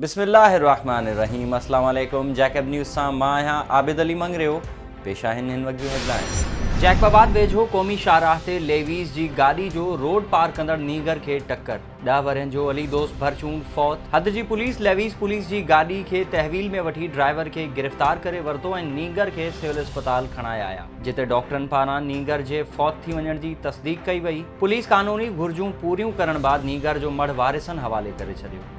बिस्मिल्लाहिर्रहमानिर्रहीम। अस्सलाम वालेकुम। जैकब न्यूज़ सां मां आहियां आबिद अली मंगरियो। पेश आहिनि हिन वक़्त जूं हेडलाइन। जैकबाबाद वेझो क़ौमी शाहराह ते लेवीज़ जी गाॾी जो रोड पार कंदड़ नीगर खे टक्कर। 10 वरहनि जो अली दोस्त भरचूंड फौत। हद जी पुलिस लेवीज़ पुलिस जी गाॾी खे तहवील में वठी ड्राइवर खे गिरफ़्तार करे वरितो ऐं नीगर खे सिविल अस्पताल खणाए आया, जिते डॉक्टरनि पारां नीगर जे फौत थी वञण जी तस्दीक़ कई वई। पुलिस कानूनी घुर्जूं पूरियूं करण बाद नीगर जो मढ़ वारिसनि हवाले करे छॾियो।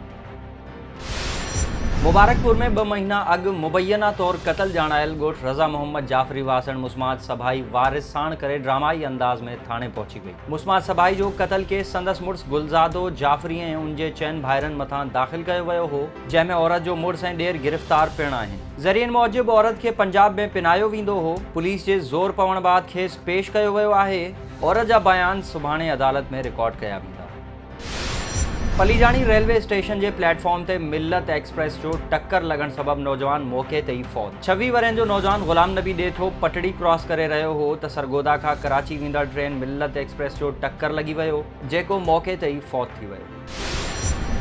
मुबारकपुर में 2 महीना अॻु मुबैना तौर क़तल ॼाणायल ॻोठ रज़ा मोहम्मद जाफ़री वासण मुस्मात सभाई वारिस साण करे ड्रामाई अंदाज़ में थाणे पहुची गई। मुस्मात सभाई जो क़तल केस संदसि मुड़ुस गुलज़ादो जाफ़री ऐं उनजे 4 भाइरनि मथां दाख़िल कयो वियो हो, जंहिंमें औरत जो मुड़ुस ऐं ॾेर गिरफ़्तार पिणु आहिनि। ज़रियनि मूजिबि औरत खे पंजाब में पिनायो वेंदो हो। पुलिस जे ज़ोर पवण बाद खेसि पेश कयो वियो आहे। औरत जा बयान सुभाणे अदालत में रिकॉर्ड कया वेंदा। पलीजाणी रेलवे स्टेशन जे प्लेटफॉर्म ते मिल्लत एक्सप्रेस जो टक्कर लॻण सबबि नौजवान मौक़े ते ई फौत। 26 वरहनि जो नौजवान ग़ुलाम नबी ॾेठो पटड़ी क्रॉस करे रहियो हो त सरगोदा खां कराची वेंदड़ ट्रेन मिल्लत एक्सप्रेस जो टक्कर लॻी वियो, जेको मौक़े ते ई फौत थी वियो।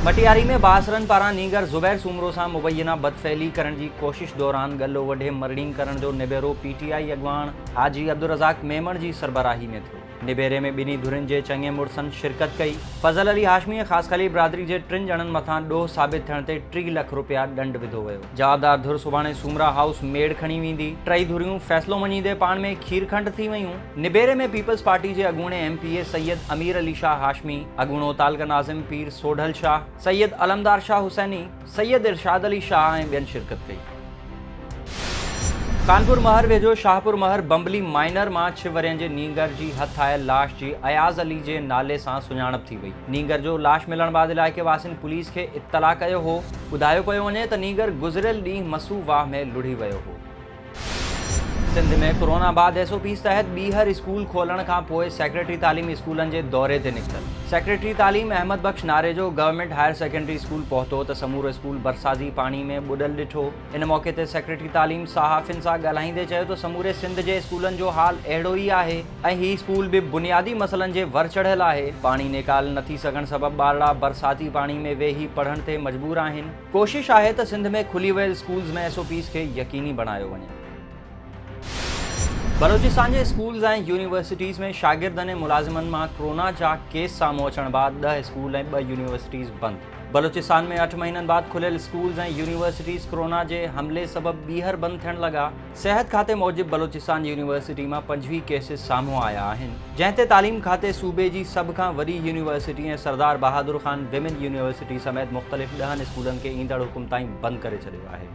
मटियारी में बासरनि पारां नीगर ज़ुबैर सूमरो सां मुबैना बदफ़ैली करण जी कोशिश दौरान गलो वढे मर्डींग करण जो निबेरो PTI अॻवान हाजी अब्दुर्रज़ाक मेमण जी सरबराही में थियो। निबेरे में ॿिन्ही धुरियुनि जे चङे मुड़सनि शिरकत कई। फज़ल अली हाशमी ख़ासख़ली बिरादरी जे 3 ॼणनि मथां ॾोह साबित थियण ते 3 लख रुपया ॾंड विधो वियो। जवाबदार धुर सुभाणे सूमरा हाउस मेड़ खणी वेंदी। 3 धुरियूं फ़ैसिलो मञींदे पाण में खीरखंड थी वयूं। निबेरे में पीपल्स पार्टी जे अॻूणे MPA सैयद अमीर अली शाह हाशमी, अॻूणो तालका नाज़िम पीर सोढल शाह, सैयद अलमदार शाह हुसैनी, सैयद इरशाद अली शाह ऐं ॿियनि शिरकत कई। कानपुर महर वेझो शाहपुर महर बम्बली माइनर मां 6 वरहनि जे नीगर जी हथ आयल लाश जी अयाज़ अली जे नाले सां सुञाणप थी वई। नीगर जो लाश मिलण बाद इलाइक़े वासियुनि पुलिस खे इत्तला कयो हो। ॿुधायो पियो वञे त नीगर गुज़िरियल ॾींहुं मसू वाह में लुढ़ी वियो हो। सिंध में कोरोना बाद SOPs तहत ॿीहर स्कूल खोलण खां पोइ सेक्रेटरी तालीम स्कूलनि जे दौरे ते निकितल। सेक्रेटरी तालीम अहमद बख्श नारे जो गवर्नमेंट हायर सेकेंडरी स्कूल पहुतो त समूरो स्कूल बरसाती पाणी में ॿुॾल ॾिठो। इन मौक़े ते सेक्रेटरी तालीम सहाफ़ियुनि सां ॻाल्हाईंदे चयो त समूरे सिंध जे स्कूलनि जो हाल अहिड़ो ई आहे ऐं हीउ स्कूल बि बुनियादी मसइलनि जे वर चढ़ियल आहे। पाणी निकाल न थी सघण सबबि ॿारड़ा बरसाती पाणी में वेही पढ़ण ते मजबूर आहिनि। कोशिश आहे त सिंध में खुली वियल स्कूल्स में SOPs खे यकीनी बणायो वञे। बलोचिस्तान जे स्कूल्स ऐं यूनिवर्सिटीज़ में शागिर्दनि ऐं मुलाज़िमनि मां कोरोना जा केस साम्हूं अचण बाद 10 स्कूल ऐं 2 यूनिवर्सिटीज़ बंदि। बलोचिस्तान में 8 महीननि बाद खुलियल स्कूल्स ऐं यूनिवर्सिटीज़ कोरोना जे हमले सबबि ॿीहर बंदि थियण लॻा। सिहत खाते मूजिबि बलोचिस्तान यूनिवर्सिटी मां 25 केसिस साम्हूं आया आहिनि, जंहिं ते तालीम खाते सूबे जी सभ खां वॾी यूनिवर्सिटी ऐं सरदार बहादुर ख़ान विमेन यूनिवर्सिटी समेत मुख़्तलिफ़ 10 स्कूलनि खे ईंदड़ हुकुम ताईं बंदि करे छॾियो आहे।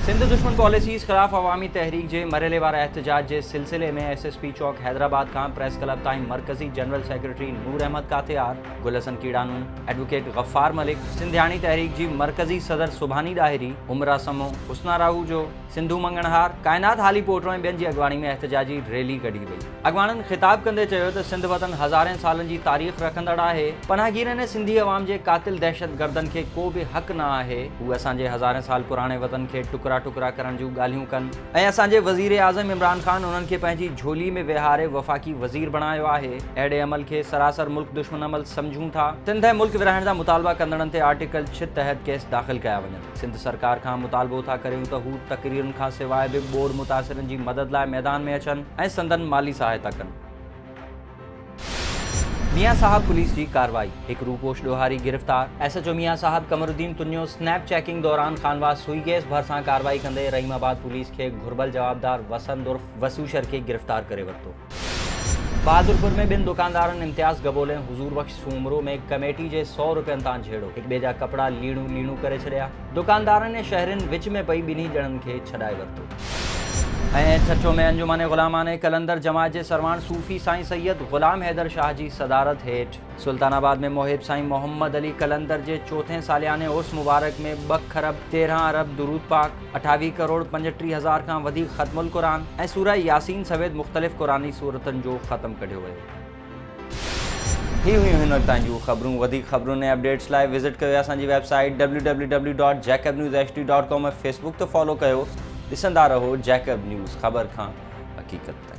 सिंध दुश्मन पॉलिसीज़ ख़िलाफ़ अवामी तहरीक जे मरहले वारा एहतजाज जे सिलसिले में SSP चौक हैदराबाद खां प्रेस क्लब ताईं मरकज़ी जनरल सेक्रेटरी नूर अहमद कातियार, गुलहसन कीड़ानू, एडवोकेट गफ़ार मलिक, सिंधियाणी तहरीक जी मरकज़ी सदर सुभानी ॾाहिरी, उमरा समो, हुस्ना राहूजो, सिंधू मंगणहार, कायनात हाली पोटो ऐं ॿियनि जी अॻवानी में एहतजाजी रैली कढी वई। अॻवाननि ख़िताब कंदे चयो त सिंध वतन हज़ारनि सालनि जी तारीख़ रखंदड़ आहे। पनाहगीरनि ऐं सिंधी अवाम जे कातिल दहशतगर्दनि खे को बि हक़ न आहे। हू असांजे हज़ारनि साल पुराणे वतन खे टुकड़ा करण जूं ॻाल्हियूं कनि ऐं असांजे वज़ीर आज़म इमरान ख़ान उन्हनि खे पंहिंजी झोली में विहारे वफ़ाक़ी वज़ीर बणायो आहे। अहिड़े अमल खे सरासर मुल्क दुश्मन अमल सम्झूं था। सिंध ऐं मुल्क विरहाइण जा मुतालबा कंदड़नि ते आर्टिकल 6 तहत केस दाख़िल कया वञनि। सिंध सरकार खां मुतालबो था करियूं त हू तक़रीरुनि खां सवाइ बि ॿोड़ मुतासिरनि जी मदद लाइ मैदान में अचनि ऐं संदन माली सहायता कनि। मियां साहब पुलिस जी कार्रवाई। एक रूपोश ॾोहारी गिरफ़्तार। SHO मियां साहब कमरुद्दीन तुन्यो स्नैप चेकिंग दौरान खानवास सुई गैस भरिसां कार्रवाई कंदे रहीमाबाद पुलिस खे घुर्बल जवाबदार वसंत उर्फ वसूशर खे गिरफ़्तार करे वरितो। बहादुरपुर में 2 दुकानदारनि इम्तियाज़ गबोल ऐं हुज़ूर बख्श सूमरो में कमेटी जे 100 रुपयनि तां झेड़ो। हिक ॿिए जा कपिड़ा लीणू करे छॾिया। दुकानदारनि ऐं शहरनि विच में पई ॿिन्ही ॼणनि खे छॾाए वरितो। ऐं छछो में अंजुमान ग़ुलामाने कलंदर जमात जे सरवान सूफ़ी साईं सैयद ग़ुलाम हैदर शाह जी सदारत हेठि सुल्तानाबाद में मोहिब साईं मोहम्मद अली कलंदर जे 4थे सालियाने उर्स मुबारक में 2 खरब 13 अरब दुरूद पाक, 28 करोड़ 35 हज़ार खां वधीक ख़त्मुल क़ुरान ऐं सूरह यासीन समेत मुख़्तलिफ़ क़ुरानी सूरतनि जो ख़त्म कढियो वियो। ही हुयूं हिन वक़्त ताईं ख़बरूं। वधीक ख़बरुनि ऐं अपडेट्स लाइ विज़िट कयो असांजी वेबसाइट www.jacobnewshd.com ऐं फेसबुक ते फॉलो कयो। ॾिसंदा रहो जैकब न्यूज़, ख़बर खां हक़ीक़त ताईं।